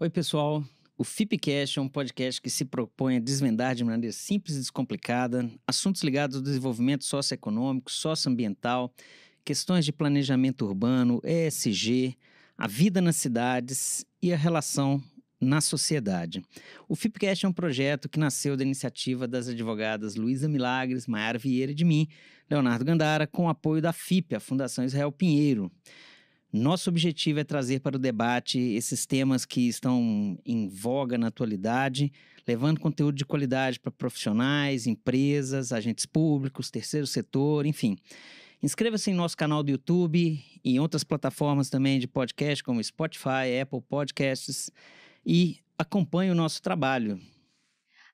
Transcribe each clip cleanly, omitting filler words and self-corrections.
Oi, pessoal. O FIPcast é um podcast que se propõe a desvendar de maneira simples e descomplicada assuntos ligados ao desenvolvimento socioeconômico, socioambiental, questões de planejamento urbano, ESG, a vida nas cidades e a relação na sociedade. O FIPcast é um projeto que nasceu da iniciativa das advogadas Luísa Milagres, Maiara Vieira e de mim, Leonardo Gandara, com o apoio da FIP, a Fundação Israel Pinheiro. Nosso objetivo é trazer para o debate esses temas que estão em voga na atualidade, levando conteúdo de qualidade para profissionais, empresas, agentes públicos, terceiro setor, enfim. Inscreva-se em nosso canal do YouTube e em outras plataformas também de podcast, como Spotify, Apple Podcasts, e acompanhe o nosso trabalho.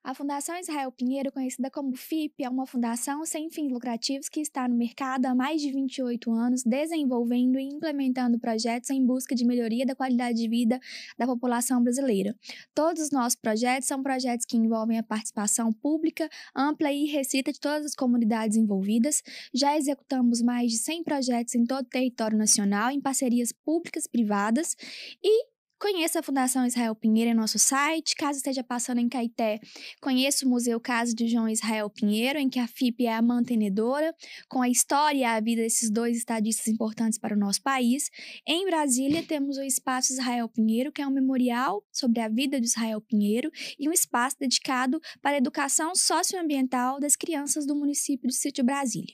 A Fundação Israel Pinheiro, conhecida como FIP, é uma fundação sem fins lucrativos que está no mercado há mais de 28 anos, desenvolvendo e implementando projetos em busca de melhoria da qualidade de vida da população brasileira. Todos os nossos projetos são projetos que envolvem a participação pública, ampla e restrita de todas as comunidades envolvidas. Já executamos mais de 100 projetos em todo o território nacional, em parcerias públicas e privadas, e conheça a Fundação Israel Pinheiro em nosso site. Caso esteja passando em Caeté, conheça o Museu Casa de João Israel Pinheiro, em que a FIP é a mantenedora, com a história e a vida desses dois estadistas importantes para o nosso país. Em Brasília, temos o Espaço Israel Pinheiro, que é um memorial sobre a vida de Israel Pinheiro e um espaço dedicado para a educação socioambiental das crianças do município de Sítio Brasília.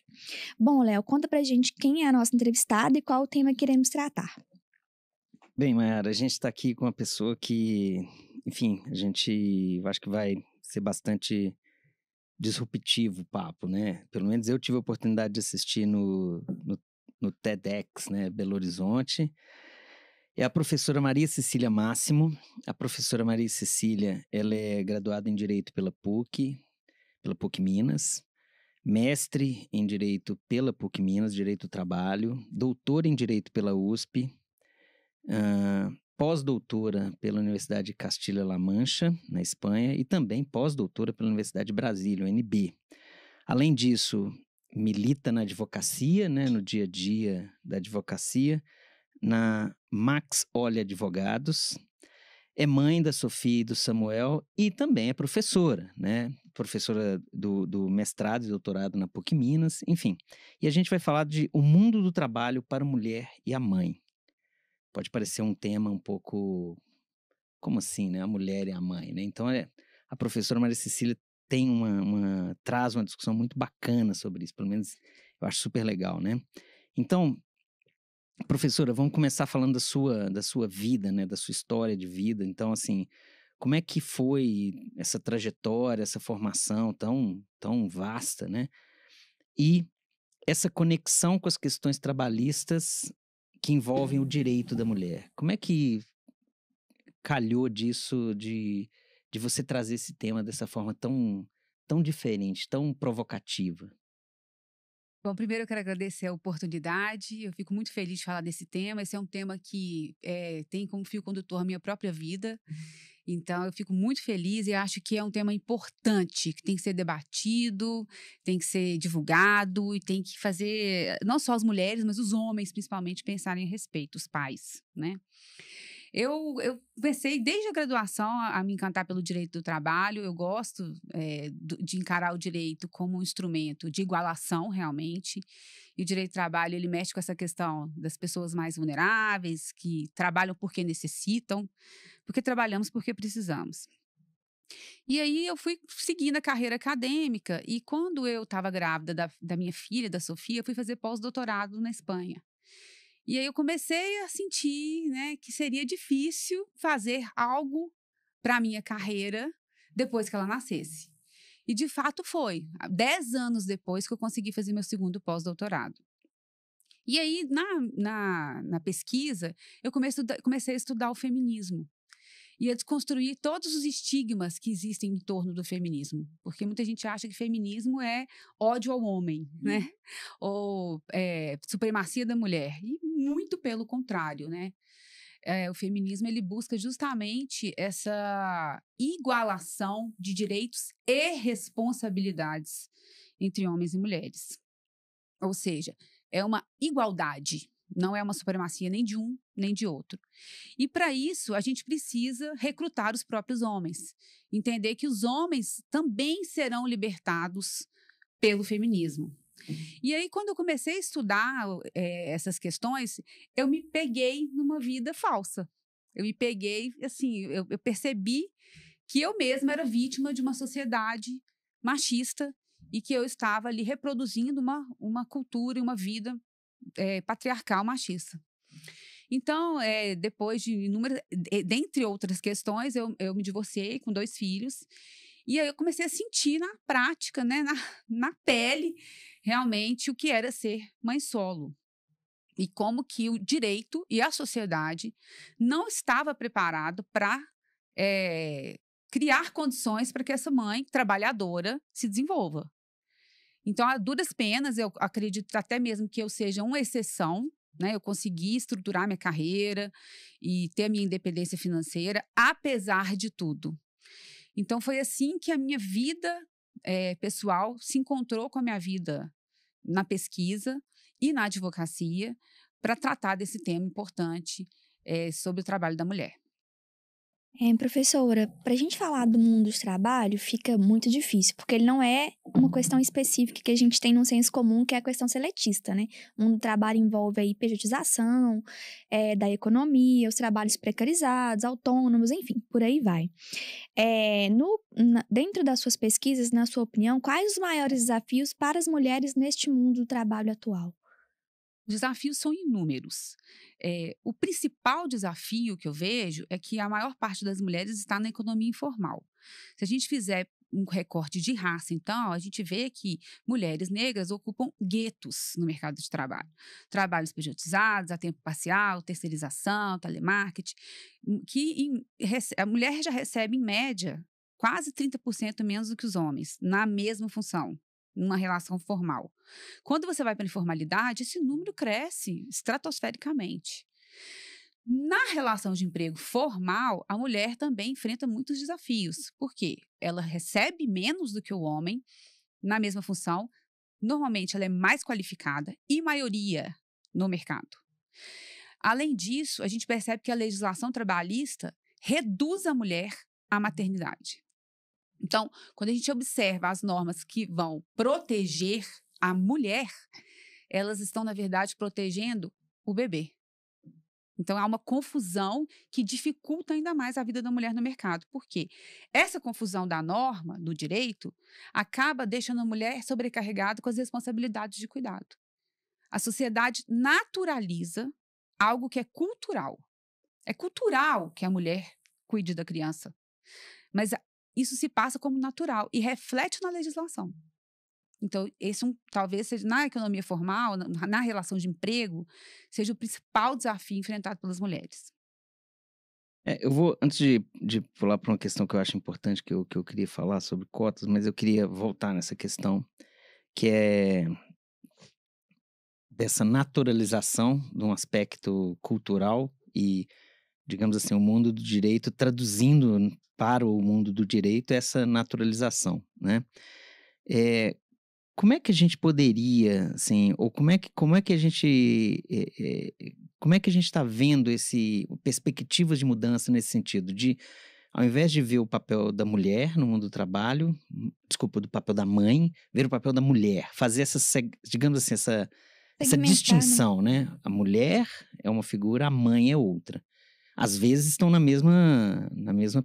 Bom, Léo, conta pra gente quem é a nossa entrevistada e qual o tema que iremos tratar. Bem, Mayara, a gente está aqui com uma pessoa que, enfim, eu acho que vai ser bastante disruptivo o papo, né? Pelo menos eu tive a oportunidade de assistir no TEDx, né, Belo Horizonte. É a professora Maria Cecília Máximo. A professora Maria Cecília, ela é graduada em Direito pela PUC Minas, mestre em Direito pela PUC Minas, Direito do Trabalho, doutora em Direito pela USP, pós-doutora pela Universidade de Castilha-La Mancha, na Espanha, e também pós-doutora pela Universidade de Brasília, UNB. Além disso, milita na advocacia, né, no dia a dia da advocacia, na Max Olha Advogados, é mãe da Sofia e do Samuel e também é professora, né? Professora do mestrado e doutorado na PUC Minas, enfim. E a gente vai falar de o mundo do trabalho para a mulher e a mãe. Pode parecer um tema um pouco, como assim, né? A mulher e a mãe, né? Então, a professora Maria Cecília traz uma discussão muito bacana sobre isso, pelo menos eu acho super legal, né? Então, professora, vamos começar falando da sua vida, né? Da sua história de vida. Então, assim, como é que foi essa trajetória, essa formação tão vasta, né? E essa conexão com as questões trabalhistas que envolvem o direito da mulher. Como é que calhou de você trazer esse tema dessa forma tão diferente, tão provocativa? Bom, primeiro eu quero agradecer a oportunidade, eu fico muito feliz de falar desse tema. Esse é um tema que tem como fio condutor a minha própria vida, então eu fico muito feliz e acho que é um tema importante, que tem que ser debatido, tem que ser divulgado e tem que fazer, não só as mulheres, mas os homens principalmente, pensarem a respeito, os pais, né? Eu comecei desde a graduação a me encantar pelo direito do trabalho. Eu gosto de encarar o direito como um instrumento de igualação, realmente. E o direito do trabalho, ele mexe com essa questão das pessoas mais vulneráveis, que trabalham porque necessitam, porque trabalhamos porque precisamos. E aí eu fui seguindo a carreira acadêmica e quando eu estava grávida da minha filha, da Sofia, eu fui fazer pós-doutorado na Espanha. E aí eu comecei a sentir, né, que seria difícil fazer algo para a minha carreira depois que ela nascesse. E de fato foi. 10 anos depois que eu consegui fazer meu segundo pós-doutorado. E aí, na pesquisa, eu comecei a estudar o feminismo. E a desconstruir todos os estigmas que existem em torno do feminismo. Porque muita gente acha que feminismo é ódio ao homem, né? Ou supremacia da mulher. E muito pelo contrário, né? O feminismo, ele busca justamente essa igualação de direitos e responsabilidades entre homens e mulheres. Ou seja, é uma igualdade, Não é uma supremacia nem de um, nem de outro. E para isso, a gente precisa recrutar os próprios homens. Entender que os homens também serão libertados pelo feminismo. E aí, quando eu comecei a estudar essas questões, eu me peguei numa vida falsa. Eu me peguei, assim, eu percebi que eu mesma era vítima de uma sociedade machista e que eu estava ali reproduzindo uma cultura e uma vida patriarcal machista. Então, depois de inúmeras, dentre outras questões, eu me divorciei com 2 filhos. E aí eu comecei a sentir na prática, né, na pele, realmente o que era ser mãe solo. E como que o direito e a sociedade não estava preparado para criar condições para que essa mãe trabalhadora se desenvolva. Então, a duras penas, eu acredito até mesmo que eu seja uma exceção, né? Eu consegui estruturar minha carreira e ter a minha independência financeira, apesar de tudo. Então, foi assim que a minha vida pessoal se encontrou com a minha vida na pesquisa e na advocacia para tratar desse tema importante sobre o trabalho da mulher. Professora, para a gente falar do mundo do trabalho fica muito difícil, porque ele não é uma questão específica que a gente tem num senso comum, que é a questão seletista, né? O mundo do trabalho envolve aí pejotização da economia, os trabalhos precarizados, autônomos, enfim, por aí vai. Dentro das suas pesquisas, na sua opinião, quais os maiores desafios para as mulheres neste mundo do trabalho atual? Os desafios são inúmeros. O principal desafio que eu vejo é que a maior parte das mulheres está na economia informal. Se a gente fizer um recorte de raça, então, a gente vê que mulheres negras ocupam guetos no mercado de trabalho. Trabalhos pejotizados, a tempo parcial, terceirização, telemarketing, a mulher já recebe, em média, quase 30% menos do que os homens, na mesma função, numa relação formal. Quando você vai para a informalidade, esse número cresce estratosfericamente. Na relação de emprego formal, a mulher também enfrenta muitos desafios. Por quê? Ela recebe menos do que o homem na mesma função. Normalmente, ela é mais qualificada e maioria no mercado. Além disso, a gente percebe que a legislação trabalhista reduz a mulher à maternidade. Então, quando a gente observa as normas que vão proteger a mulher, elas estão, na verdade, protegendo o bebê. Então, há uma confusão que dificulta ainda mais a vida da mulher no mercado. Por quê? Essa confusão da norma, do direito, acaba deixando a mulher sobrecarregada com as responsabilidades de cuidado. A sociedade naturaliza algo que é cultural. É cultural que a mulher cuide da criança. Mas isso se passa como natural e reflete na legislação. Então, esse talvez seja, na economia formal, na relação de emprego, seja o principal desafio enfrentado pelas mulheres. Eu vou, antes de pular para uma questão que eu acho importante, que eu queria falar sobre cotas, mas eu queria voltar nessa questão, que é dessa naturalização de um aspecto cultural e, digamos assim, o mundo do direito traduzindo para o mundo do direito essa naturalização, né? Como é que a gente poderia, assim, ou como é que a gente está vendo perspectivas de mudança nesse sentido, de, ao invés de ver o papel da mulher no mundo do trabalho, do papel da mãe, ver o papel da mulher, fazer digamos assim, essa distinção, né? A mulher é uma figura, a mãe é outra. Às vezes estão na mesma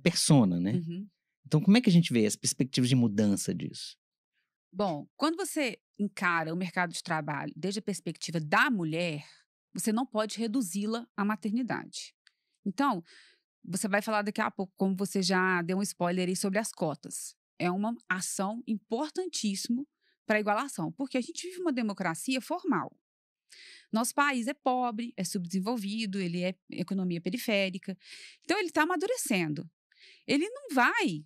persona, né? Uhum. Então, como é que a gente vê as perspectivas de mudança disso? Bom, quando você encara o mercado de trabalho desde a perspectiva da mulher, você não pode reduzi-la à maternidade. Então, você vai falar daqui a pouco, como você já deu um spoiler aí sobre as cotas. É uma ação importantíssima para a igualação, porque a gente vive uma democracia formal. Nosso país é pobre, é subdesenvolvido, ele é economia periférica. Então, ele está amadurecendo. Ele não vai,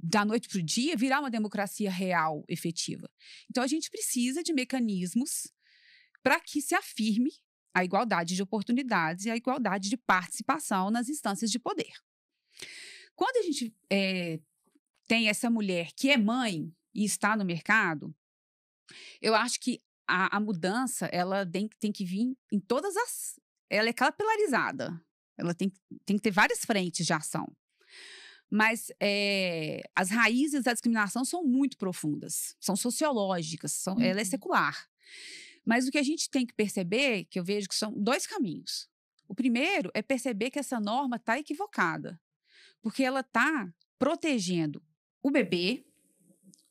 da noite para o dia, virar uma democracia real, efetiva. Então, a gente precisa de mecanismos para que se afirme a igualdade de oportunidades e a igualdade de participação nas instâncias de poder. Quando a gente tem essa mulher que é mãe e está no mercado, eu acho que a mudança, ela tem que vir em todas as... Ela é capilarizada. Ela tem que ter várias frentes de ação. Mas as raízes da discriminação são muito profundas. São sociológicas. Ela é secular. Mas o que a gente tem que perceber, que eu vejo que são 2 caminhos. O primeiro é perceber que essa norma está equivocada. Porque ela está protegendo o bebê,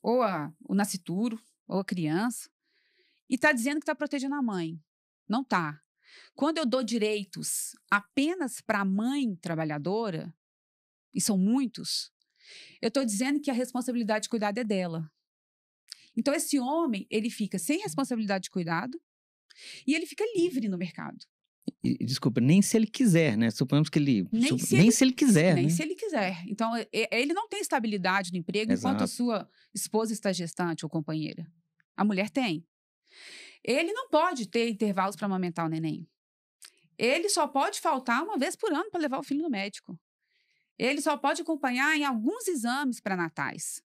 ou o nascituro, ou a criança, e está dizendo que está protegendo a mãe. Não está. Quando eu dou direitos apenas para a mãe trabalhadora, e são muitos, eu estou dizendo que a responsabilidade de cuidado é dela. Então, esse homem, ele fica sem responsabilidade de cuidado e ele fica livre no mercado. Desculpa, nem se ele quiser, né? Suponhamos que ele... Nem se ele quiser, nem né? se ele quiser. Então, ele não tem estabilidade no emprego enquanto a sua esposa está gestante ou companheira. A mulher tem. Ele não pode ter intervalos para amamentar o neném. Ele só pode faltar uma vez por ano para levar o filho no médico. Ele só pode acompanhar em alguns exames pré-natais.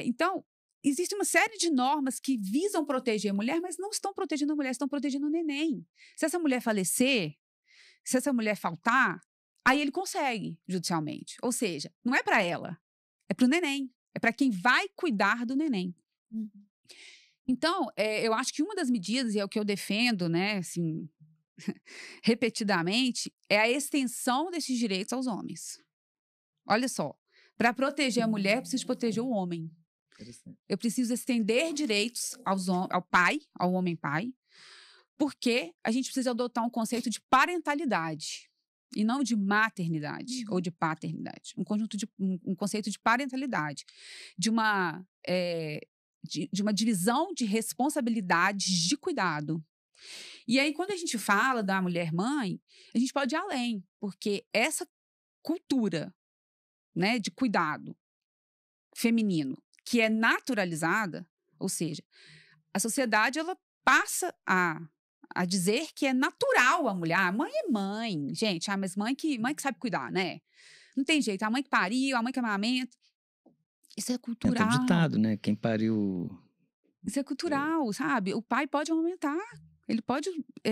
Então, existe uma série de normas que visam proteger a mulher, mas não estão protegendo a mulher, estão protegendo o neném. Se essa mulher falecer, se essa mulher faltar, aí ele consegue judicialmente. Ou seja, não é para ela, é para o neném. É para quem vai cuidar do neném. Então, eu acho que uma das medidas, e é o que eu defendo, né, assim, repetidamente, é a extensão desses direitos aos homens. Olha só, para proteger a mulher, eu preciso proteger o homem. Eu preciso estender direitos ao pai, ao homem pai, porque a gente precisa adotar um conceito de parentalidade e não de maternidade ou de paternidade. Um conceito de parentalidade, de uma divisão de responsabilidades de cuidado. E aí, quando a gente fala da mulher-mãe, a gente pode ir além, porque essa cultura, né, de cuidado feminino, que é naturalizada, ou seja, a sociedade ela passa a dizer que é natural a mulher. A mãe é mãe, gente. Mas mãe que sabe cuidar, né? Não tem jeito. A mãe que pariu, a mãe que amamenta. Isso é cultural. É ditado, né? Quem pariu... Isso é cultural, sabe? O pai pode amamentar. Ele pode...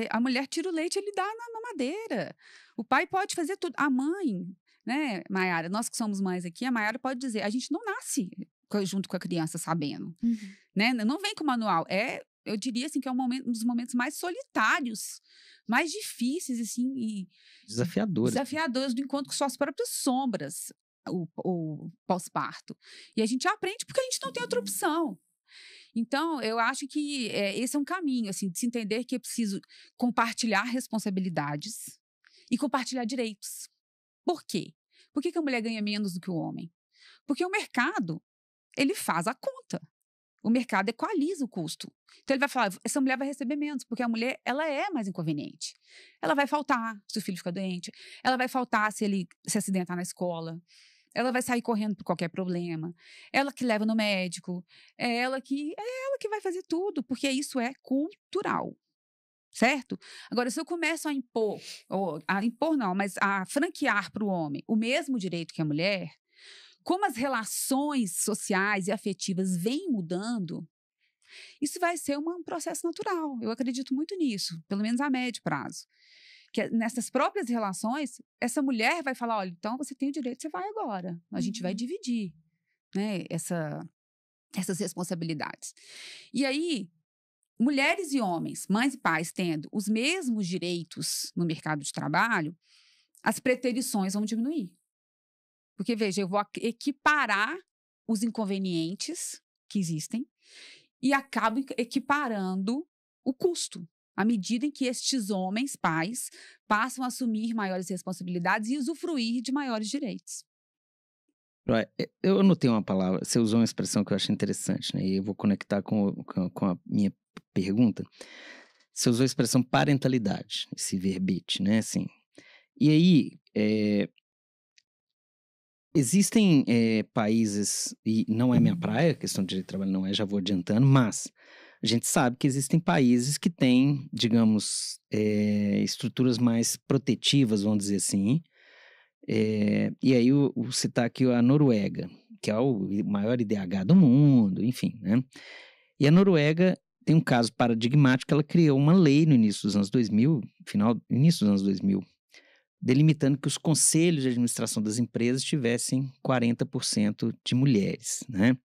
a mulher tira o leite, ele dá na mamadeira. O pai pode fazer tudo. A mãe, né, Maiara? Nós que somos mães aqui, a Maiara pode dizer, a gente não nasce junto com a criança sabendo. Né? Não vem com o manual. Eu diria assim que é um dos momentos mais solitários, mais difíceis, assim, e desafiadores do encontro com suas próprias sombras, o pós-parto. E a gente aprende porque a gente não tem outra opção. Então, eu acho que esse é um caminho, assim, de se entender que é preciso compartilhar responsabilidades e compartilhar direitos. Por quê? Por que a mulher ganha menos do que o homem? Porque o mercado, ele faz a conta. O mercado equaliza o custo. Então, ele vai falar, essa mulher vai receber menos, porque a mulher, ela é mais inconveniente. Ela vai faltar se o filho ficar doente, ela vai faltar se ele se acidentar na escola, ela vai sair correndo por qualquer problema, ela que leva no médico, é ela que vai fazer tudo, porque isso é cultural. Certo? Agora, se eu começo a impor não, mas a franquear para o homem o mesmo direito que a mulher, como as relações sociais e afetivas vêm mudando, isso vai ser um processo natural. Eu acredito muito nisso, pelo menos a médio prazo. Que nessas próprias relações, essa mulher vai falar, olha, então você tem o direito, você vai agora. A gente vai dividir, né, essas responsabilidades. E aí, mulheres e homens, mães e pais, tendo os mesmos direitos no mercado de trabalho, as preterições vão diminuir. Porque, veja, eu vou equiparar os inconvenientes que existem e acabo equiparando o custo, à medida em que estes homens, pais, passam a assumir maiores responsabilidades e usufruir de maiores direitos. Eu anotei uma palavra, você usou uma expressão que eu acho interessante, né? E eu vou conectar com a minha pergunta. Você usou a expressão parentalidade, esse verbete, né? Assim, e aí, existem países, e não é minha praia, a questão de direito de trabalho não é, já vou adiantando, mas a gente sabe que existem países que têm, digamos, estruturas mais protetivas, vamos dizer assim. E aí, eu vou citar aqui a Noruega, que é o maior IDH do mundo, enfim, né? E a Noruega tem um caso paradigmático, ela criou uma lei no início dos anos 2000, início dos anos 2000, delimitando que os conselhos de administração das empresas tivessem 40% de mulheres, né?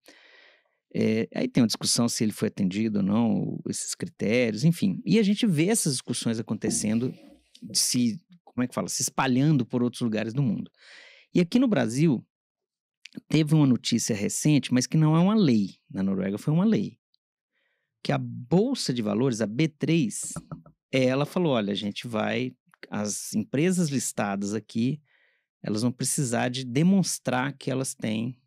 Aí tem uma discussão se ele foi atendido ou não, esses critérios, enfim. E a gente vê essas discussões acontecendo, se espalhando por outros lugares do mundo. E aqui no Brasil, teve uma notícia recente, mas que não é uma lei. Na Noruega foi uma lei. Que a Bolsa de Valores, a B3, ela falou, olha, as empresas listadas aqui, elas vão precisar de demonstrar que elas têm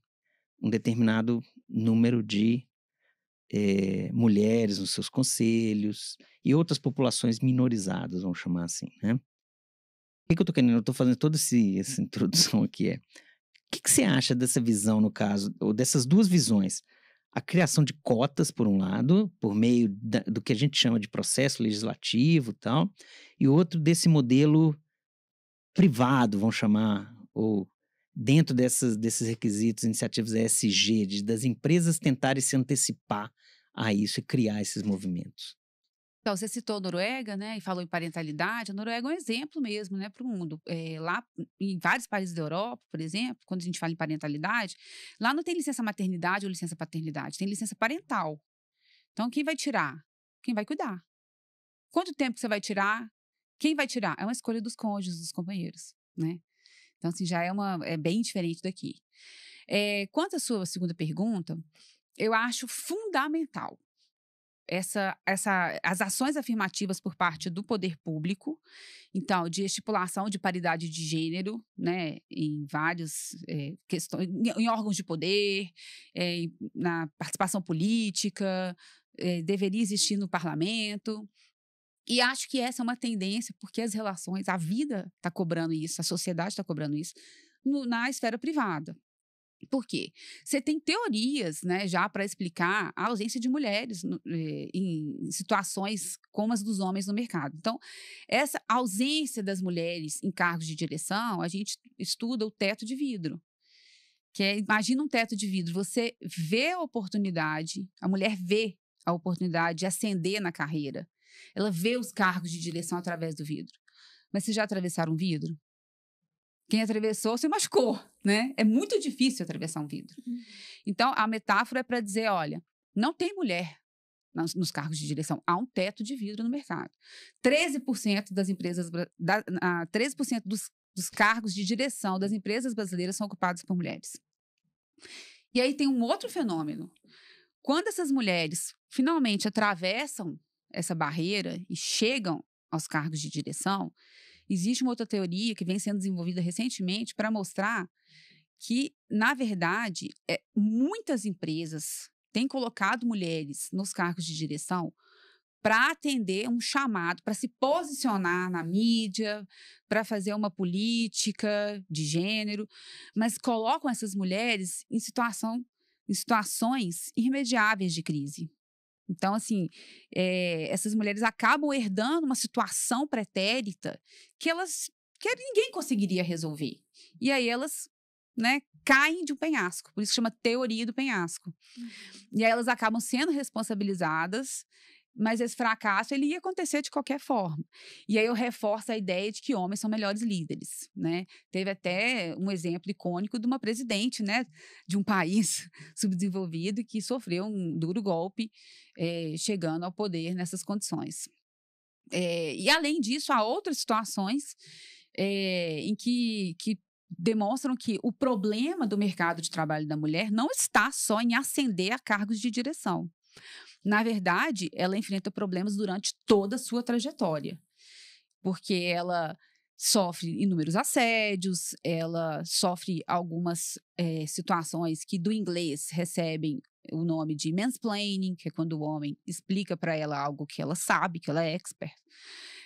um determinado número de mulheres nos seus conselhos e outras populações minorizadas, vamos chamar assim, né? O que eu estou querendo? Eu estou fazendo toda essa introdução aqui. O que você acha dessa visão, no caso, ou dessas duas visões? A criação de cotas, por um lado, por meio do que a gente chama de processo legislativo e tal, e outro desse modelo privado, vamos chamar, ou dentro desses requisitos, iniciativas ESG, das empresas tentarem se antecipar a isso e criar esses movimentos. Então, você citou a Noruega, né, e falou em parentalidade. A Noruega é um exemplo mesmo, né, para o mundo. Lá, em vários países da Europa, por exemplo, quando a gente fala em parentalidade, lá não tem licença maternidade ou licença paternidade, tem licença parental. Então, quem vai tirar? Quem vai cuidar? Quanto tempo que você vai tirar? Quem vai tirar? É uma escolha dos cônjuges, dos companheiros, né? Então, assim, já é bem diferente daqui. Quanto à sua segunda pergunta, eu acho fundamental as ações afirmativas por parte do poder público, então, de estipulação de paridade de gênero, né, em várias questões, em órgãos de poder, na participação política, deveria existir no parlamento. E acho que essa é uma tendência, porque as relações, a vida está cobrando isso, a sociedade está cobrando isso, na esfera privada. Por quê? Você tem teorias, né, já para explicar a ausência de mulheres em situações como as dos homens no mercado. Então, essa ausência das mulheres em cargos de direção, a gente estuda o teto de vidro. Imagina um teto de vidro, você vê a oportunidade, a mulher vê a oportunidade de ascender na carreira. Ela vê os cargos de direção através do vidro. Mas vocês já atravessaram um vidro? Quem atravessou se machucou, né? É muito difícil atravessar um vidro. Então, a metáfora é para dizer, olha, não tem mulher nos cargos de direção. Há um teto de vidro no mercado. 13% das empresas, 13% dos cargos de direção das empresas brasileiras são ocupados por mulheres. E aí tem um outro fenômeno. Quando essas mulheres finalmente atravessam essa barreira e chegam aos cargos de direção, existe uma outra teoria que vem sendo desenvolvida recentemente para mostrar que, na verdade, muitas empresas têm colocado mulheres nos cargos de direção para atender um chamado, para se posicionar na mídia, para fazer uma política de gênero, mas colocam essas mulheres em situações irremediáveis de crise. Então, assim, essas mulheres acabam herdando uma situação pretérita que ninguém conseguiria resolver. E aí elas, né, caem de um penhasco. Por isso chama teoria do penhasco. E aí elas acabam sendo responsabilizadas, mas esse fracasso ele ia acontecer de qualquer forma. E aí eu reforço a ideia de que homens são melhores líderes, né? Teve até um exemplo icônico de uma presidente, né, de um país subdesenvolvido que sofreu um duro golpe chegando ao poder nessas condições. E além disso, há outras situações em que demonstram que o problema do mercado de trabalho da mulher não está só em ascender a cargos de direção. Na verdade, ela enfrenta problemas durante toda a sua trajetória, porque ela sofre inúmeros assédios, ela sofre algumas situações que do inglês recebem o nome de mansplaining, que é quando o homem explica para ela algo que ela sabe, que ela é expert.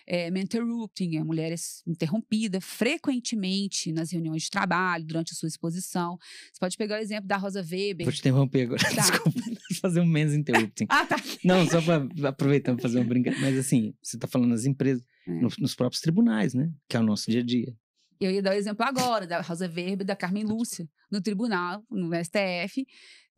Interrupting, a mulher é interrompida frequentemente nas reuniões de trabalho, durante a sua exposição. Você pode pegar o exemplo da Rosa Weber. Vou te interromper agora, Tá. desculpa, fazer um menos interrupting. Ah, tá. Não, só para aproveitar para fazer uma brincadeira, mas assim, você está falando nas empresas, nos próprios tribunais, né, que é o nosso dia a dia. Eu ia dar o exemplo agora, da Rosa Weber e da Carmen Lúcia, no tribunal, no STF,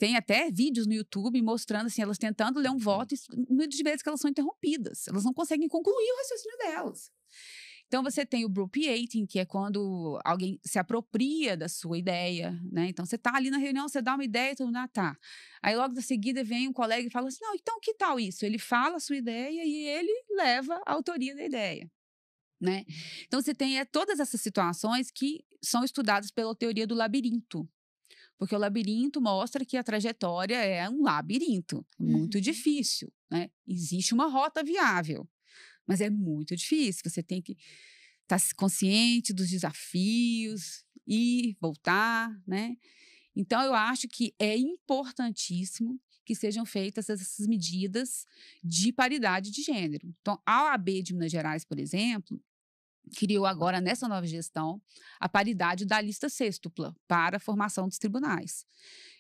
tem até vídeos no YouTube mostrando, assim, elas tentando ler um voto, e muitas vezes que elas são interrompidas. Elas não conseguem concluir o raciocínio delas. Então, você tem o appropriating, que é quando alguém se apropria da sua ideia, né? Então, você está ali na reunião, você dá uma ideia e todo mundo, tá. Aí, logo da seguida, vem um colega e fala assim, não, então, que tal isso? Ele fala a sua ideia e ele leva a autoria da ideia, né? Então, você tem todas essas situações que são estudadas pela teoria do labirinto. Porque o labirinto mostra que a trajetória é um labirinto, muito difícil, né? Existe uma rota viável, mas é muito difícil. Você tem que estar consciente dos desafios, ir, voltar, né? Então, eu acho que é importantíssimo que sejam feitas essas medidas de paridade de gênero. Então, a OAB de Minas Gerais, por exemplo, criou agora, nessa nova gestão, a paridade da lista sêxtupla para a formação dos tribunais.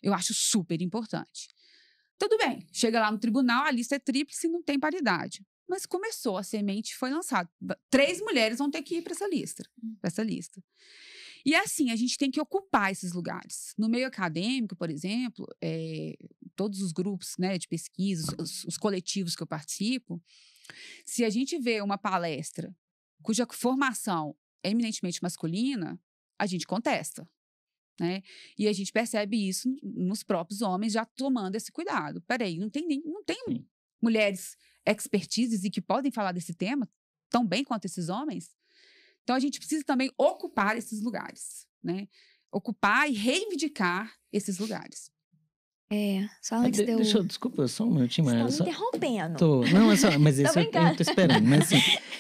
Eu acho super importante. Tudo bem, chega lá no tribunal, a lista é tríplice e não tem paridade. Mas começou, a semente foi lançada. 3 mulheres vão ter que ir para essa lista. E assim, a gente tem que ocupar esses lugares. No meio acadêmico, por exemplo, todos os grupos, né, de pesquisa, os coletivos que eu participo, se a gente vê uma palestra cuja formação é eminentemente masculina, a gente contesta, né? E a gente percebe isso nos próprios homens já tomando esse cuidado. Peraí, não tem mulheres expertises e que podem falar desse tema tão bem quanto esses homens? Então, a gente precisa também ocupar esses lugares, né? Ocupar e reivindicar esses lugares. Só antes de eu... Desculpa, só um minutinho. Você tá me interrompendo. Não, mas esse eu tô esperando. Mas assim,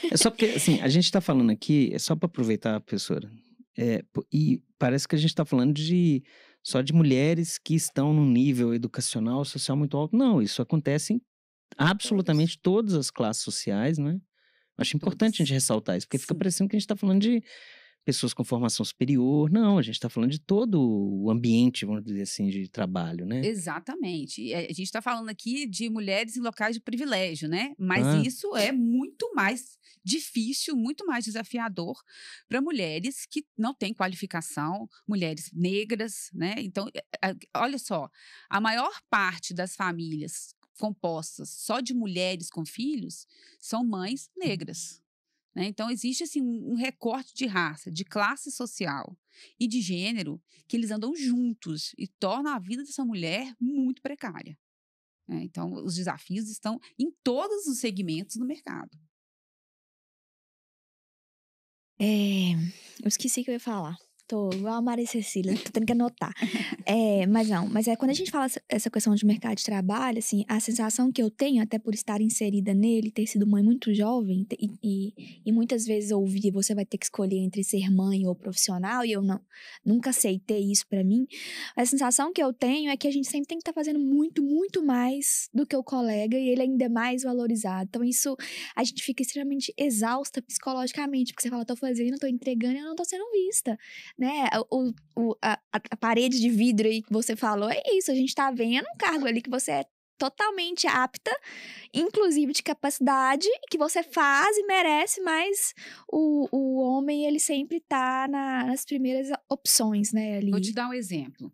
é só porque, assim, a gente tá falando aqui, é só para aproveitar, professora, e parece que a gente tá falando só de mulheres que estão num nível educacional, social muito alto. Não, isso acontece em absolutamente todas as classes sociais, né? Acho importante a gente ressaltar isso, porque fica parecendo que a gente tá falando de pessoas com formação superior. Não, a gente está falando de todo o ambiente, vamos dizer assim, de trabalho, né? Exatamente. A gente está falando aqui de mulheres em locais de privilégio, né? Mas isso é muito mais difícil, muito mais desafiador para mulheres que não têm qualificação, mulheres negras, né? Então, olha só, a maior parte das famílias compostas só de mulheres com filhos são mães negras. Né? Então, existe assim, um recorte de raça, de classe social e de gênero que eles andam juntos e tornam a vida dessa mulher muito precária. Né? Então, os desafios estão em todos os segmentos do mercado. Eu esqueci o que eu ia falar. Tô igual a Maria Cecília, tô tendo que anotar. Mas quando a gente fala essa questão de mercado de trabalho, assim, a sensação que eu tenho, até por estar inserida nele, ter sido mãe muito jovem, e muitas vezes ouvir, você vai ter que escolher entre ser mãe ou profissional, e eu nunca aceitei isso pra mim, a sensação que eu tenho é que a gente sempre tem que estar fazendo muito, muito mais do que o colega, e ele ainda é mais valorizado. Então isso, a gente fica extremamente exausta psicologicamente, porque você fala, tô fazendo, tô entregando, e eu não tô sendo vista. Né? A parede de vidro aí que você falou, é isso, a gente tá vendo um cargo ali que você é totalmente apta, inclusive de capacidade, que você faz e merece, mas o homem, ele sempre tá nas primeiras opções, né? Ali. Vou te dar um exemplo.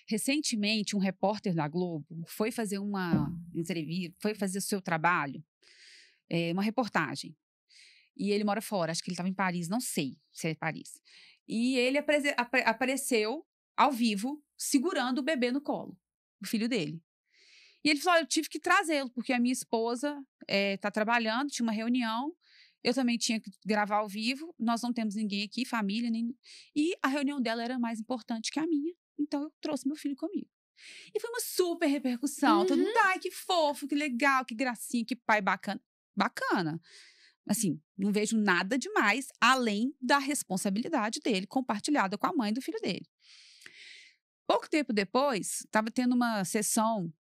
Recentemente, um repórter da Globo foi fazer uma entrevista, foi fazer o seu trabalho, uma reportagem. E ele mora fora, acho que ele estava em Paris, não sei se é Paris. E ele apareceu ao vivo, segurando o bebê no colo, o filho dele. E ele falou, eu tive que trazê-lo, porque a minha esposa está trabalhando, tinha uma reunião, eu também tinha que gravar ao vivo, nós não temos ninguém aqui, família, e a reunião dela era mais importante que a minha, então eu trouxe meu filho comigo. E foi uma super repercussão, todo mundo, ai, que fofo, que legal, que gracinha, que pai bacana. Bacana. Assim, não vejo nada demais, além da responsabilidade dele, compartilhada com a mãe do filho dele. Pouco tempo depois, estava tendo uma sessão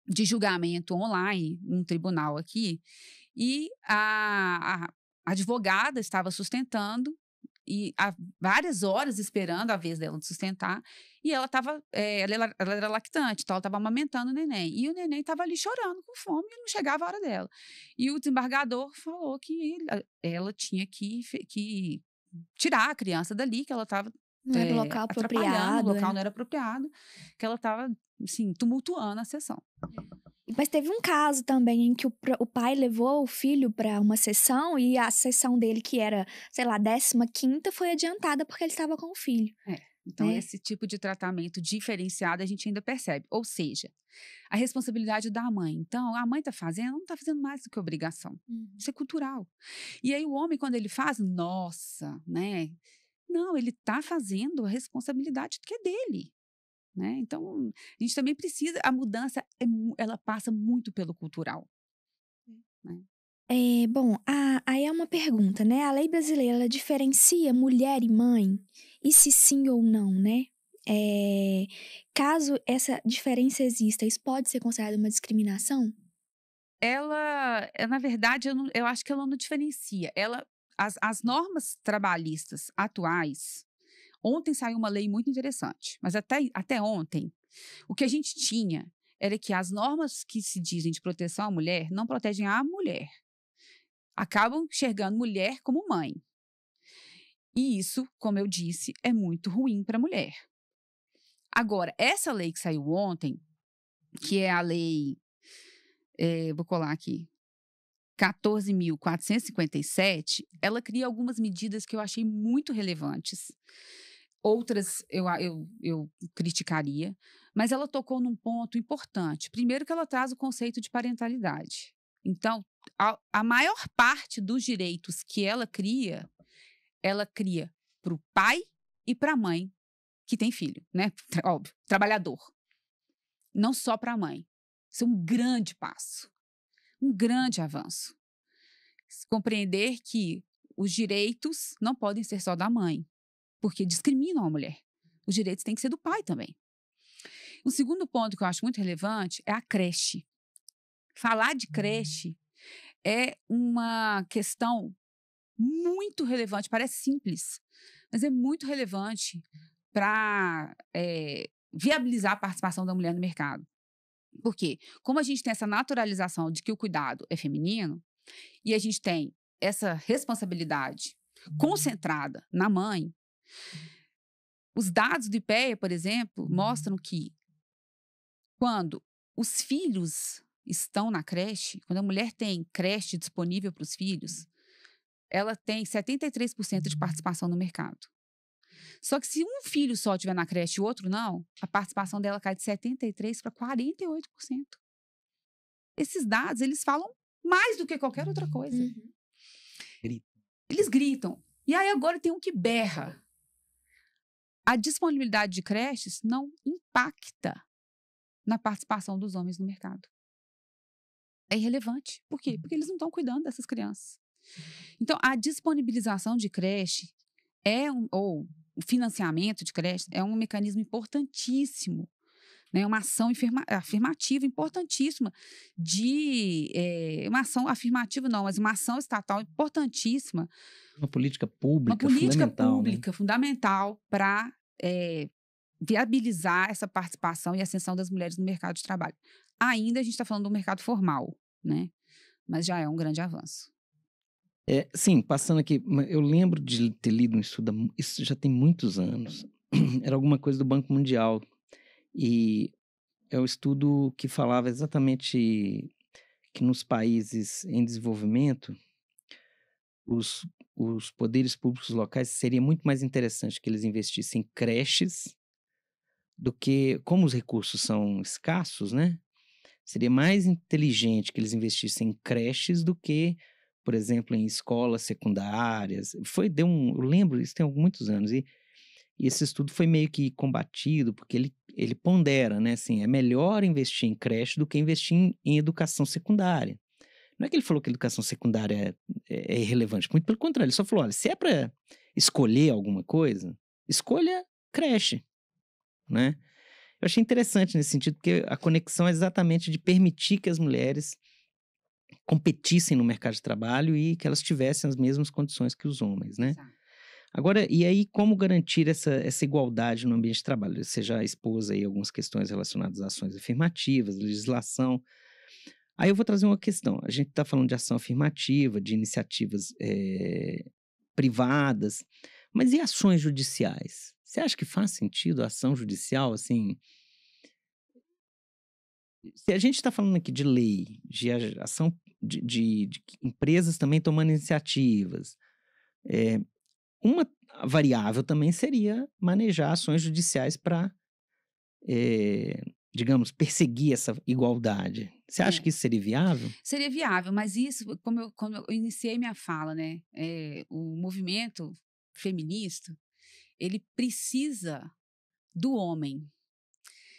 de julgamento online, num tribunal aqui, e a advogada estava sustentando, e há várias horas esperando a vez dela de sustentar, e ela era lactante, então ela estava amamentando o neném, e o neném estava ali chorando com fome e não chegava a hora dela. E o desembargador falou que ela tinha que tirar a criança dali, que ela estava Não era o local atrapalhando, apropriado. o local não era apropriado, que ela estava, assim, tumultuando a sessão. Mas teve um caso também em que o pai levou o filho para uma sessão e a sessão dele, que era, sei lá, 15ª, foi adiantada porque ele estava com o filho. Então, né? esse tipo de tratamento diferenciado a gente ainda percebe. Ou seja, a responsabilidade da mãe. Então, a mãe está fazendo, não está fazendo mais do que obrigação. Isso é cultural. E aí o homem, quando ele faz, nossa, né? Não, ele está fazendo a responsabilidade que é dele. Né? Então, a gente também precisa, a mudança, ela passa muito pelo cultural. Né? Bom, aí é uma pergunta, né? A lei brasileira, ela diferencia mulher e mãe? E se sim ou não, né? Caso essa diferença exista, isso pode ser considerado uma discriminação? Ela, na verdade, eu acho que ela não diferencia. As normas trabalhistas atuais, ontem saiu uma lei muito interessante, mas até ontem, o que a gente tinha era que as normas que se dizem de proteção à mulher não protegem a mulher. Acabam enxergando mulher como mãe. E isso, como eu disse, é muito ruim para a mulher. Agora, essa lei que saiu ontem, que é a lei, vou colar aqui, 14.457, ela cria algumas medidas que eu achei muito relevantes. Outras eu criticaria, mas ela tocou num ponto importante. Primeiro que ela traz o conceito de parentalidade. Então, a maior parte dos direitos que ela cria para o pai e para a mãe que tem filho, né? Óbvio, trabalhador. Não só para a mãe. Isso é um grande passo, um grande avanço. Compreender que os direitos não podem ser só da mãe, porque discriminam a mulher. Os direitos têm que ser do pai também. Um segundo ponto que eu acho muito relevante é a creche. Falar de creche é uma questão muito relevante, parece simples, mas é muito relevante para viabilizar a participação da mulher no mercado. Por quê? Como a gente tem essa naturalização de que o cuidado é feminino, e a gente tem essa responsabilidade concentrada na mãe, os dados do IPEA, por exemplo, mostram que quando os filhos estão na creche, quando a mulher tem creche disponível para os filhos, ela tem 73% de participação no mercado. Só que se um filho só estiver na creche e o outro não, a participação dela cai de 73% para 48%. Esses dados, eles falam mais do que qualquer outra coisa. Eles gritam. E aí agora tem um que berra. A disponibilidade de creches não impacta na participação dos homens no mercado. É irrelevante. Por quê? Porque eles não estão cuidando dessas crianças. Então, a disponibilização de creche ou o financiamento de creche é um mecanismo importantíssimo, né? Uma ação afirmativa importantíssima uma ação afirmativa não, mas uma ação estatal importantíssima. Uma política pública fundamental para viabilizar essa participação e ascensão das mulheres no mercado de trabalho. Ainda a gente está falando do mercado formal, né? Mas já é um grande avanço. Sim, passando aqui, eu lembro de ter lido um estudo, isso já tem muitos anos, era alguma coisa do Banco Mundial, e é um estudo que falava exatamente que nos países em desenvolvimento, os poderes públicos locais seria muito mais interessante que eles investissem em creches do que, como os recursos são escassos, né? Seria mais inteligente que eles investissem em creches do que, por exemplo, em escolas secundárias. Eu lembro, isso tem muitos anos, e esse estudo foi meio que combatido, porque ele pondera, né, assim, é melhor investir em creche do que investir em educação secundária. Não é que ele falou que a educação secundária é irrelevante, muito pelo contrário, ele só falou, olha, se é para escolher alguma coisa, escolha creche, né? Eu achei interessante nesse sentido, porque a conexão é exatamente de permitir que as mulheres competissem no mercado de trabalho e que elas tivessem as mesmas condições que os homens, né? Exato. Agora, e aí como garantir essa igualdade no ambiente de trabalho? Você já expôs aí algumas questões relacionadas a ações afirmativas, legislação. Aí eu vou trazer uma questão. A gente está falando de ação afirmativa, de iniciativas privadas, mas e ações judiciais? Você acha que faz sentido a ação judicial, assim? Se a gente está falando aqui de lei, de ação de empresas também tomando iniciativas, uma variável também seria manejar ações judiciais para, digamos, perseguir essa igualdade. Você acha que isso seria viável? Seria viável, mas isso, quando eu iniciei minha fala, né? O movimento feminista, ele precisa do homem.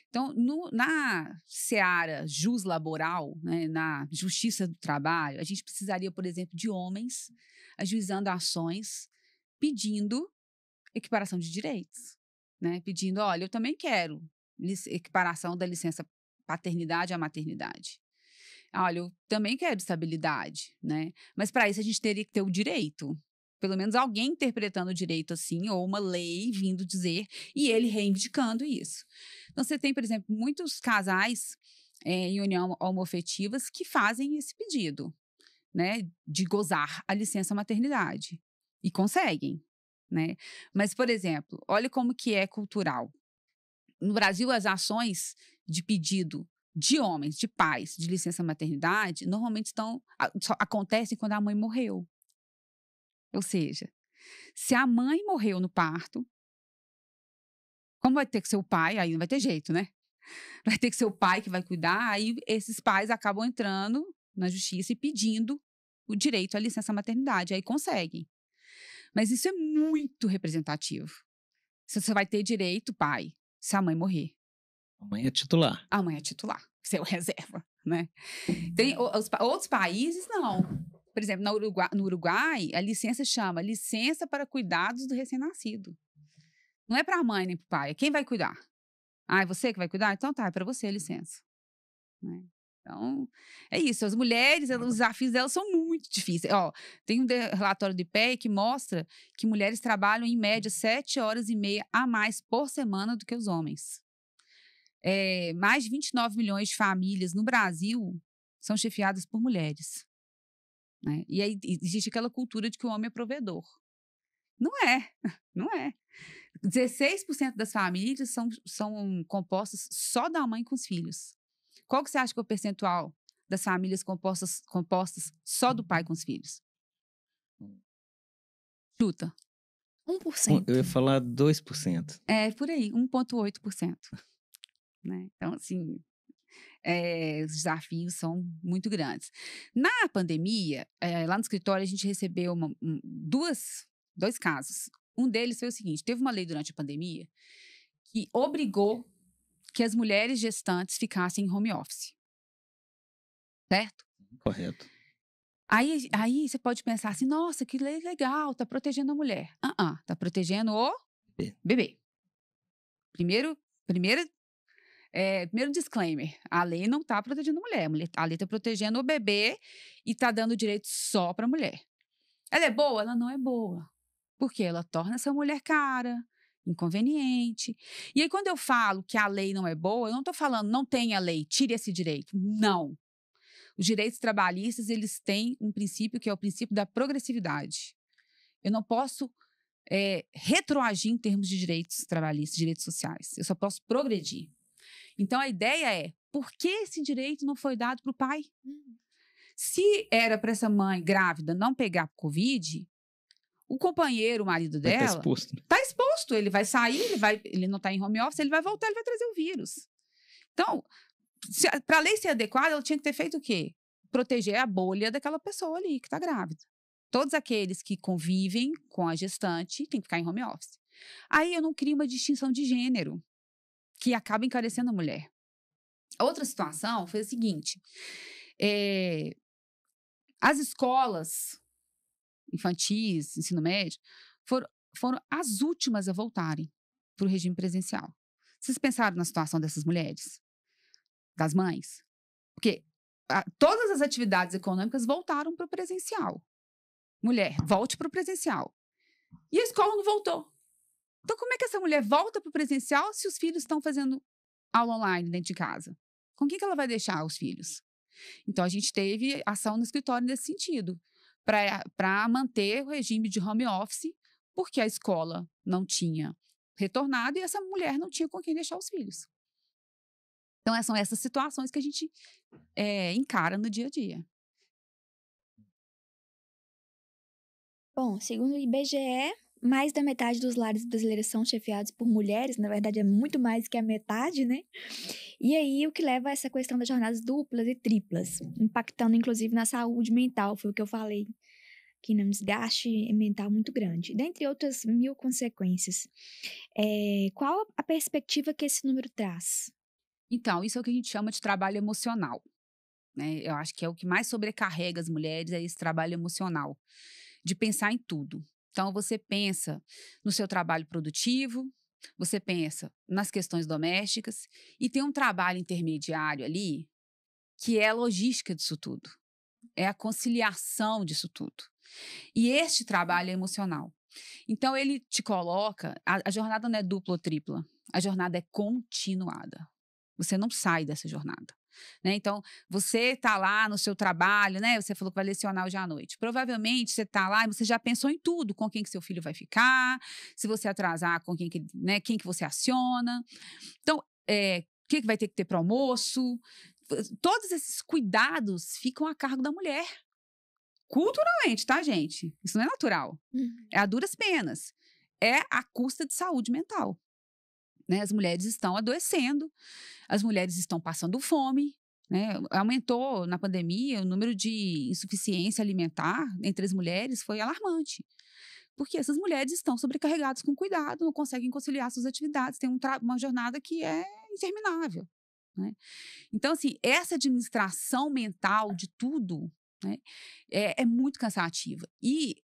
Então, na seara juslaboral, né, na justiça do trabalho, a gente precisaria, por exemplo, de homens ajuizando ações pedindo equiparação de direitos, né? Pedindo, olha, eu também quero equiparação da licença paternidade à maternidade. Olha, eu também quero estabilidade, né? Mas para isso a gente teria que ter o direito. Pelo menos alguém interpretando o direito assim, ou uma lei vindo dizer, e ele reivindicando isso. Então, você tem, por exemplo, muitos casais em união homoafetivas que fazem esse pedido, né? De gozar a licença maternidade. E conseguem, né? Mas, por exemplo, olha como que é cultural. No Brasil, as ações de pedido de homens, de pais, de licença maternidade, normalmente acontecem quando a mãe morreu. Ou seja, se a mãe morreu no parto, como vai ter que ser o pai, aí não vai ter jeito, né? Vai ter que ser o pai que vai cuidar, aí esses pais acabam entrando na justiça e pedindo o direito à licença maternidade, aí conseguem. Mas isso é muito representativo. Você vai ter direito, pai, se a mãe morrer. A mãe é titular. A mãe é titular, você é o reserva, né? Tem outros países, não. Por exemplo, no Uruguai, a licença chama licença para cuidados do recém-nascido. Não é para a mãe nem para o pai, é quem vai cuidar. Ah, é você que vai cuidar? Então tá, é para você a licença. Né? Então, é isso. As mulheres, os desafios delas são muito difíceis. Ó, tem um relatório do IPEA que mostra que mulheres trabalham, em média, 7 horas e meia a mais por semana do que os homens. Mais de 29 milhões de famílias no Brasil são chefiadas por mulheres. Né? E aí existe aquela cultura de que o homem é provedor. Não é, não é. 16% das famílias são compostas só da mãe com os filhos. Qual que você acha que é o percentual das famílias compostas só do pai com os filhos? Chuta. 1%. Eu ia falar 2%. É, por aí, 1,8%. Né? Então, assim, os desafios são muito grandes. Na pandemia, lá no escritório, a gente recebeu dois casos. Um deles foi o seguinte: teve uma lei durante a pandemia que obrigou que as mulheres gestantes ficassem em home office. Certo? Correto. Aí você pode pensar assim, nossa, que lei legal, tá protegendo a mulher. Tá protegendo o bebê. Primeiro disclaimer, a lei não tá protegendo a mulher. A lei tá protegendo o bebê e tá dando direito só pra mulher. Ela é boa? Ela não é boa. Porque ela torna essa mulher cara, inconveniente. E aí, quando eu falo que a lei não é boa, eu não estou falando não tem a lei, tire esse direito. Não. Os direitos trabalhistas, eles têm um princípio que é o princípio da progressividade. Eu não posso retroagir em termos de direitos trabalhistas, direitos sociais. Eu só posso progredir. Então, a ideia é, por que esse direito não foi dado para o pai? Se era para essa mãe grávida não pegar Covid, o companheiro, o marido dela, está exposto. Ele vai sair, ele não está em home office, ele vai voltar, ele vai trazer o vírus. Então, para a lei ser adequada, ela tinha que ter feito o quê? Proteger a bolha daquela pessoa ali que está grávida. Todos aqueles que convivem com a gestante têm que ficar em home office. Aí eu não crio uma distinção de gênero que acaba encarecendo a mulher. A outra situação foi a seguinte: as escolas infantis, ensino médio, foram as últimas a voltarem para o regime presencial. Vocês pensaram na situação dessas mulheres? Das mães? Porque todas as atividades econômicas voltaram para o presencial. Mulher, volte para o presencial. E a escola não voltou. Então, como é que essa mulher volta para o presencial se os filhos estão fazendo aula online dentro de casa? Com quem que ela vai deixar os filhos? Então, a gente teve ação no escritório nesse sentido, para manter o regime de home office, porque a escola não tinha retornado e essa mulher não tinha com quem deixar os filhos. Então, são essas situações que a gente encara no dia a dia. Bom, segundo o IBGE, mais da metade dos lares brasileiros são chefiados por mulheres, na verdade é muito mais que a metade, né? E aí, o que leva a essa questão das jornadas duplas e triplas, impactando inclusive na saúde mental, foi o que eu falei, que é um desgaste mental muito grande, dentre outras 1000 consequências. Qual a perspectiva que esse número traz? Então, isso é o que a gente chama de trabalho emocional, né? Eu acho que é o que mais sobrecarrega as mulheres, é esse trabalho emocional, de pensar em tudo. Então, você pensa no seu trabalho produtivo, você pensa nas questões domésticas e tem um trabalho intermediário ali que é a logística disso tudo, é a conciliação disso tudo. E este trabalho é emocional. Então, ele te coloca... A jornada não é dupla ou tripla, a jornada é continuada. Você não sai dessa jornada, né? Então, você está lá no seu trabalho, né? Você falou que vai lecionar hoje à noite. Provavelmente, você está lá e você já pensou em tudo, com quem que seu filho vai ficar, se você atrasar, com quem que, né, quem que você aciona. Então, o que vai ter que ter para o almoço? Todos esses cuidados ficam a cargo da mulher. Culturalmente, tá, gente? Isso não é natural. É a duras penas. É a custa de saúde mental. Né? As mulheres estão adoecendo, as mulheres estão passando fome, né? Aumentou na pandemia o número de insuficiência alimentar entre as mulheres, foi alarmante. Porque essas mulheres estão sobrecarregadas com cuidado, não conseguem conciliar suas atividades, tem uma jornada que é interminável. Né? Então, assim, essa administração mental de tudo, né, é muito cansativa. E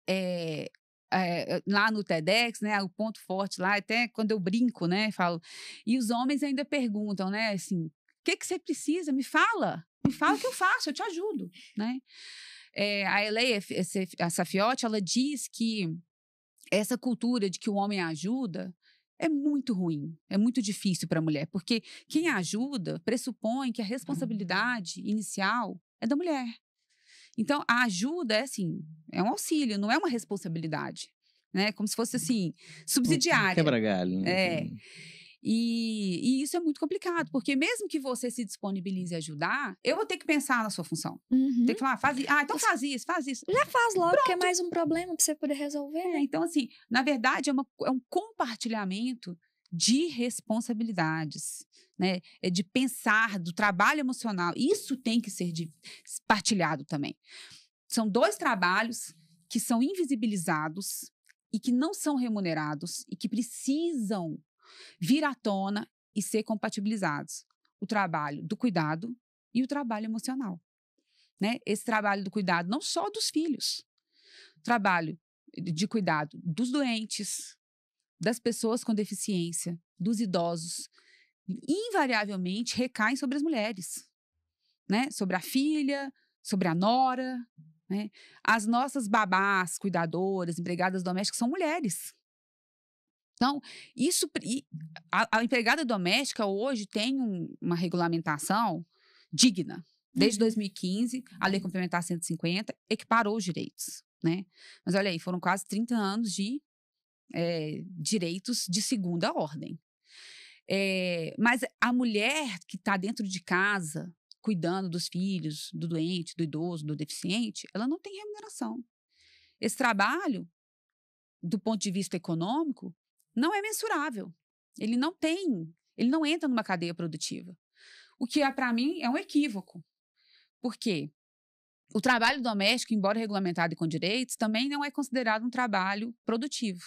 lá no TEDx, né, o ponto forte lá, até quando eu brinco, né, falo, e os homens ainda perguntam, né, assim, o que você precisa? Me fala o que eu faço, eu te ajudo, né? A Eleia Saffioti, ela diz que essa cultura de que o homem ajuda é muito ruim, é muito difícil para a mulher, porque quem ajuda pressupõe que a responsabilidade inicial é da mulher. Então, a ajuda é um auxílio, não é uma responsabilidade, né? Como se fosse, assim, subsidiária. Quebra-galho, né? E isso é muito complicado, porque mesmo que você se disponibilize a ajudar, eu vou ter que pensar na sua função. Tem que falar, então faz isso. Já faz logo, porque é mais um problema para você poder resolver. Então, assim, na verdade, é um compartilhamento de responsabilidades, né? É de pensar do trabalho emocional. Isso tem que ser partilhado também. São 2 trabalhos que são invisibilizados e que não são remunerados e que precisam vir à tona e ser compatibilizados. O trabalho do cuidado e o trabalho emocional. Né? Esse trabalho do cuidado não só dos filhos, trabalho de cuidado dos doentes, das pessoas com deficiência, dos idosos, invariavelmente recaem sobre as mulheres, né? Sobre a filha, sobre a nora, né? As nossas babás, cuidadoras, empregadas domésticas são mulheres. Então, a empregada doméstica hoje tem uma regulamentação digna. Desde 2015, a Lei Complementar 150 equiparou os direitos, né? Mas olha aí, foram quase 30 anos de direitos de segunda ordem. Mas a mulher que está dentro de casa, cuidando dos filhos, do doente, do idoso, do deficiente, ela não tem remuneração. Esse trabalho, do ponto de vista econômico, não é mensurável. Ele não entra numa cadeia produtiva. O que, para mim, é um equívoco. Por quê? O trabalho doméstico, embora regulamentado e com direitos, também não é considerado um trabalho produtivo.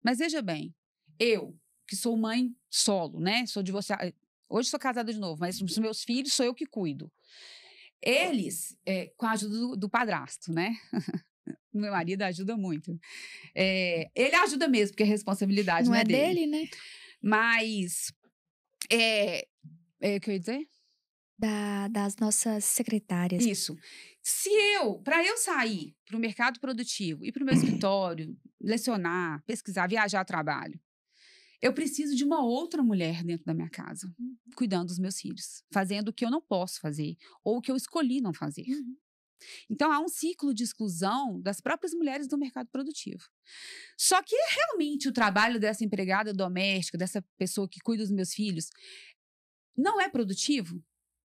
Mas veja bem, eu, que sou mãe solo, né? Sou divorciada, hoje sou casada de novo, mas os meus filhos sou eu que cuido. Eles, com a ajuda do padrasto, né? Meu marido ajuda muito. Ele ajuda mesmo, porque a responsabilidade não é dele, né? Mas, o que eu ia dizer? Das nossas secretárias. Isso. Para eu sair para o mercado produtivo, ir para o meu escritório, lecionar, pesquisar, viajar a trabalho, eu preciso de uma outra mulher dentro da minha casa, cuidando dos meus filhos, fazendo o que eu não posso fazer, ou o que eu escolhi não fazer. Então, há um ciclo de exclusão das próprias mulheres do mercado produtivo. Só que realmente o trabalho dessa empregada doméstica, dessa pessoa que cuida dos meus filhos, não é produtivo?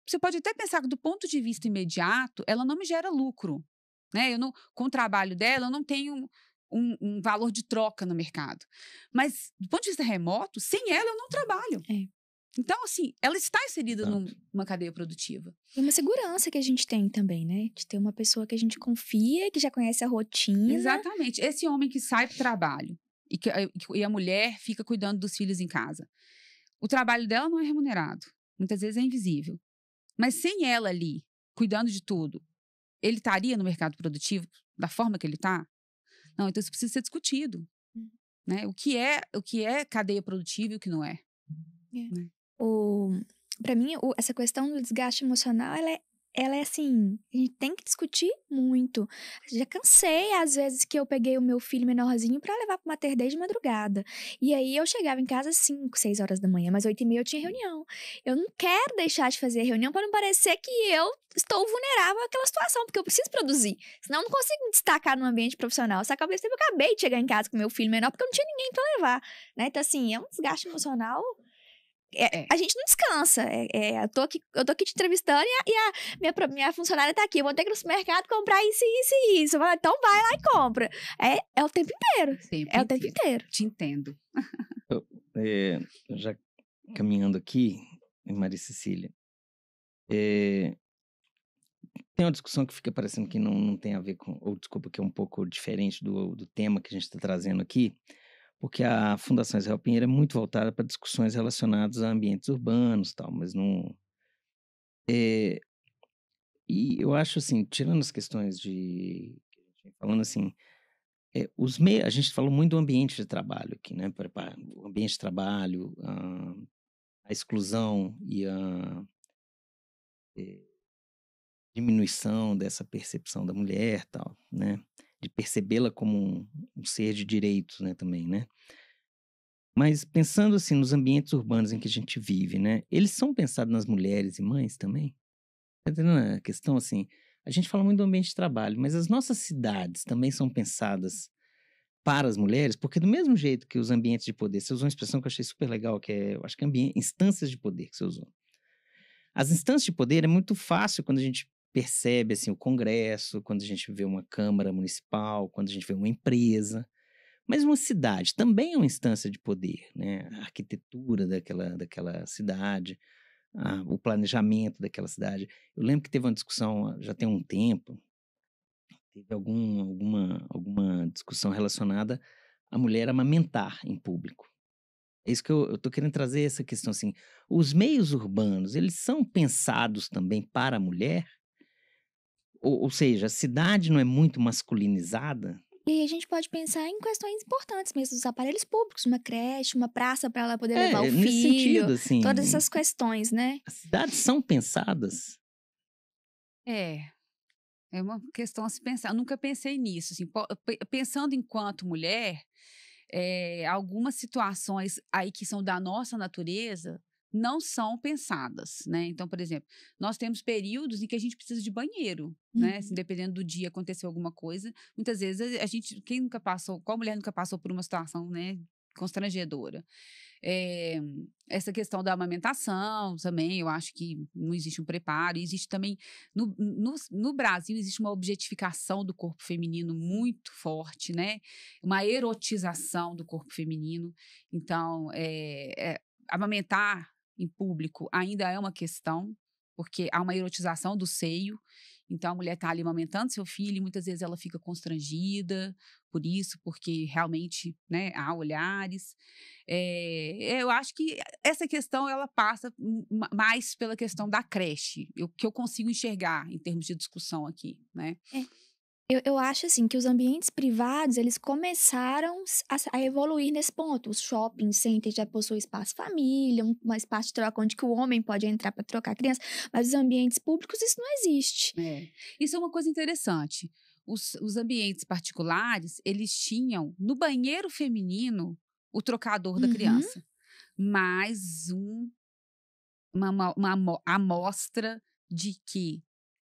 Você pode até pensar que, do ponto de vista imediato, ela não me gera lucro, né? Com o trabalho dela, eu não tenho um valor de troca no mercado. Mas, do ponto de vista remoto, sem ela, eu não trabalho. Então, assim, ela está inserida numa cadeia produtiva. E uma segurança que a gente tem também, né? De ter uma pessoa que a gente confia, que já conhece a rotina. Exatamente. Esse homem que sai para o trabalho e a mulher fica cuidando dos filhos em casa. O trabalho dela não é remunerado. Muitas vezes é invisível. Mas sem ela ali, cuidando de tudo, ele estaria no mercado produtivo da forma que ele está? Não, então isso precisa ser discutido. Né? O que é cadeia produtiva e o que não é. Né? Pra mim, essa questão do desgaste emocional, ela é assim, a gente tem que discutir muito. Já cansei, às vezes, que eu peguei o meu filho menorzinho pra levar pro mater day de madrugada. E aí, eu chegava em casa às 5, 6 horas da manhã, mas 8h30 eu tinha reunião. Eu não quero deixar de fazer a reunião pra não parecer que eu estou vulnerável àquela situação, porque eu preciso produzir. Senão eu não consigo me destacar no ambiente profissional. Só que ao mesmo tempo eu acabei de chegar em casa com meu filho menor, porque eu não tinha ninguém pra levar, né? Então, assim, é um desgaste emocional. A gente não descansa. Eu tô aqui te entrevistando e a minha funcionária tá aqui. Eu vou ter que ir no supermercado comprar isso, isso e isso. Eu falo, então vai lá e compra. É o tempo inteiro. O tempo inteiro. Te entendo. Já caminhando aqui, Maria Cecília, tem uma discussão que fica parecendo que não tem a ver com, ou desculpa, que é um pouco diferente do tema que a gente está trazendo aqui, porque a Fundação Israel Pinheiro é muito voltada para discussões relacionadas a ambientes urbanos e tal, mas não... e eu acho assim, tirando as questões falando assim, a gente falou muito do ambiente de trabalho aqui, né? O ambiente de trabalho, a exclusão e a diminuição dessa percepção da mulher, tal, né? De percebê-la como um ser de direitos, né? Também, né? Mas pensando assim nos ambientes urbanos em que a gente vive, né? Eles são pensados nas mulheres e mães também? Tá entendendo a questão assim? A gente fala muito do ambiente de trabalho, mas as nossas cidades também são pensadas para as mulheres, porque do mesmo jeito que os ambientes de poder, você usou uma expressão que eu achei super legal, que eu acho que é instâncias de poder que você usou. As instâncias de poder é muito fácil quando a gente percebe assim, o Congresso, quando a gente vê uma Câmara Municipal, quando a gente vê uma empresa. Mas uma cidade também é uma instância de poder, né? A arquitetura daquela cidade, o planejamento daquela cidade. Eu lembro que teve uma discussão, já tem um tempo, teve alguma discussão relacionada à mulher amamentar em público. É isso que eu tô querendo trazer, essa questão assim. Os meios urbanos, eles são pensados também para a mulher? Ou seja, a cidade não é muito masculinizada? E aí a gente pode pensar em questões importantes mesmo, dos aparelhos públicos, uma creche, uma praça para ela poder levar o filho. Nesse sentido, assim, todas essas questões, né? as cidades são pensadas? É uma questão a se pensar. Eu nunca pensei nisso. Assim, pensando enquanto mulher, algumas situações aí que são da nossa natureza não são pensadas, né? Então, por exemplo, nós temos períodos em que a gente precisa de banheiro, né? Assim, dependendo do dia aconteceu alguma coisa, muitas vezes qual mulher nunca passou por uma situação, né, constrangedora? Essa questão da amamentação também, eu acho que não existe um preparo, existe também, no Brasil, existe uma objetificação do corpo feminino muito forte, né? Uma erotização do corpo feminino. Então, amamentar em público ainda é uma questão, porque há uma erotização do seio. Então, a mulher está ali amamentando seu filho e muitas vezes ela fica constrangida por isso, porque realmente, né, há olhares. Eu acho que essa questão ela passa mais pela questão da creche, que eu consigo enxergar em termos de discussão aqui, né? Eu acho assim que os ambientes privados, eles começaram a evoluir nesse ponto. Os shopping centers já possuem espaço família, um espaço de troca onde que o homem pode entrar para trocar a criança, mas os ambientes públicos isso não existe. Isso é uma coisa interessante. Os ambientes particulares, eles tinham no banheiro feminino o trocador da criança. Mais uma amostra de que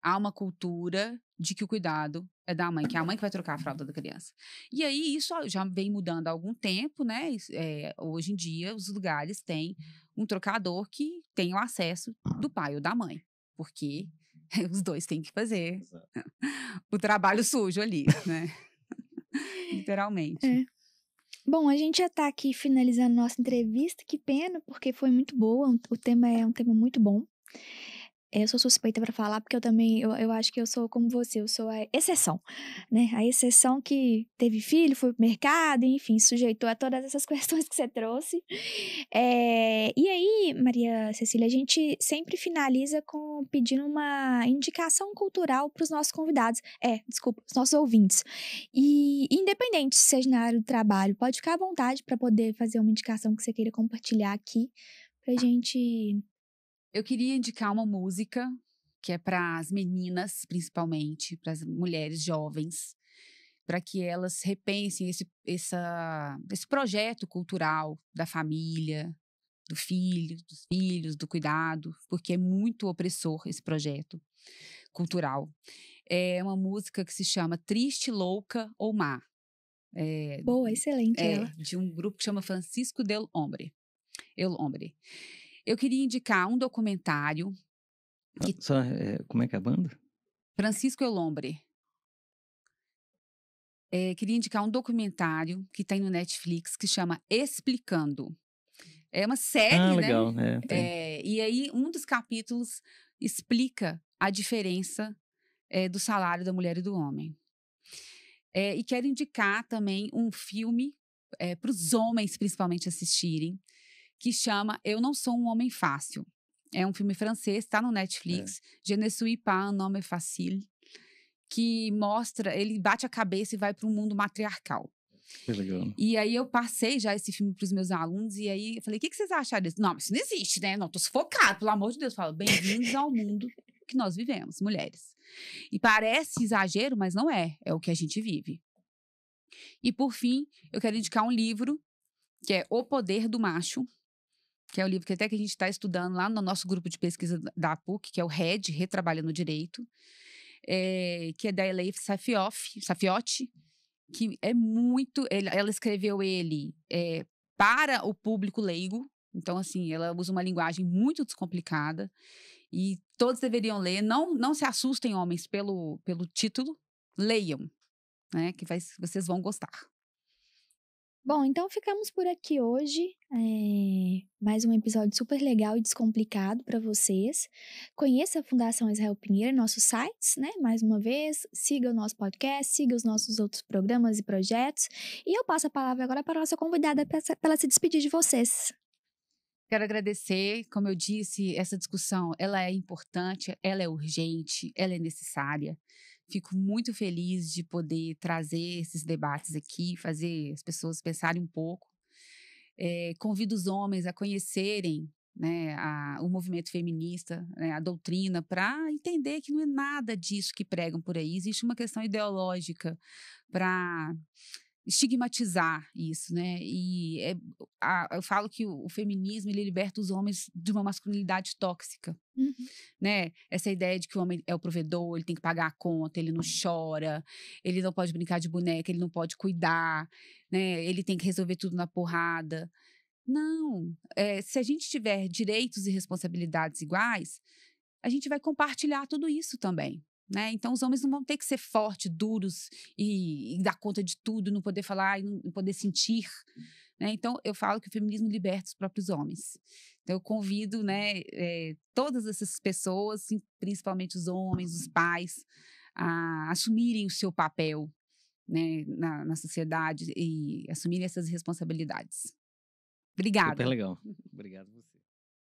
há uma cultura de que o cuidado é da mãe, que é a mãe que vai trocar a fralda da criança. E aí isso já vem mudando há algum tempo, né? Hoje em dia os lugares têm um trocador que tem o acesso do pai ou da mãe, porque os dois têm que fazer o trabalho sujo ali, né? Literalmente. É. Bom, a gente já tá aqui finalizando nossa entrevista, que pena, porque foi muito boa, o tema é um tema muito bom. Eu sou suspeita para falar, porque eu acho que eu sou como você, eu sou a exceção, né? A exceção que teve filho, foi pro mercado, enfim, sujeitou a todas essas questões que você trouxe. E aí, Maria Cecília, a gente sempre finaliza pedindo uma indicação cultural para os nossos convidados. Desculpa, os nossos ouvintes. E independente se seja na área do trabalho, pode ficar à vontade para poder fazer uma indicação que você queira compartilhar aqui, pra gente. Eu queria indicar uma música que é para as meninas, principalmente, para as mulheres jovens, para que elas repensem esse projeto cultural da família, dos filhos, do cuidado, porque é muito opressor esse projeto cultural. É uma música que se chama Triste, Louca ou Má. Boa, excelente ela. De um grupo que chama Francisco del Hombre. El Hombre. Eu queria indicar um documentário. Como é que é a banda? Francisco El Hombre. Queria indicar um documentário que tem no Netflix que chama Explicando. É uma série, legal, né? E aí, um dos capítulos explica a diferença do salário da mulher e do homem. E quero indicar também um filme para os homens, principalmente, assistirem, que chama Eu Não Sou um Homem Fácil. É um filme francês, está no Netflix. Je ne suis pas un homme facile. Que mostra, ele bate a cabeça e vai para um mundo matriarcal. Que legal. E aí eu passei já esse filme para os meus alunos e aí eu falei, o que vocês acharam disso? Não, mas isso não existe, né? Não, tô sufocado, pelo amor de Deus. Falo, bem-vindos ao mundo que nós vivemos, mulheres. E parece exagero, mas não é. É o que a gente vive. E por fim, eu quero indicar um livro que é O Poder do Macho, que é o livro que até que a gente está estudando lá no nosso grupo de pesquisa da PUC, que é o RED, Retrabalhando Direito, que é da Elif Safiotti, que é muito... Ela escreveu ele para o público leigo, então, assim, ela usa uma linguagem muito descomplicada, e todos deveriam ler. Não se assustem, homens, pelo título, leiam, né, que vocês vão gostar. Bom, então ficamos por aqui hoje. Mais um episódio super legal e descomplicado para vocês. Conheça a Fundação Israel Pinheiro em nossos sites, né? Mais uma vez, siga o nosso podcast, siga os nossos outros programas e projetos. E eu passo a palavra agora para a nossa convidada para ela se despedir de vocês. Quero agradecer, como eu disse, essa discussão, ela é importante, ela é urgente, ela é necessária. Fico muito feliz de poder trazer esses debates aqui, fazer as pessoas pensarem um pouco. Convido os homens a conhecerem, né, o movimento feminista, né, a doutrina, para entender que não é nada disso que pregam por aí. Existe uma questão ideológica para estigmatizar isso, né? E eu falo que o feminismo ele liberta os homens de uma masculinidade tóxica, né? Essa ideia de que o homem é o provedor, ele tem que pagar a conta, ele não chora, ele não pode brincar de boneca, ele não pode cuidar, né? Ele tem que resolver tudo na porrada. Não, se a gente tiver direitos e responsabilidades iguais, a gente vai compartilhar tudo isso também. Né? Então, os homens não vão ter que ser fortes, duros e dar conta de tudo, não poder falar e não poder sentir. Né? Então, eu falo que o feminismo liberta os próprios homens. Então, eu convido, né, todas essas pessoas, principalmente os homens, os pais, a assumirem o seu papel, né, na sociedade e assumirem essas responsabilidades. Obrigada. Super legal. Obrigado a você.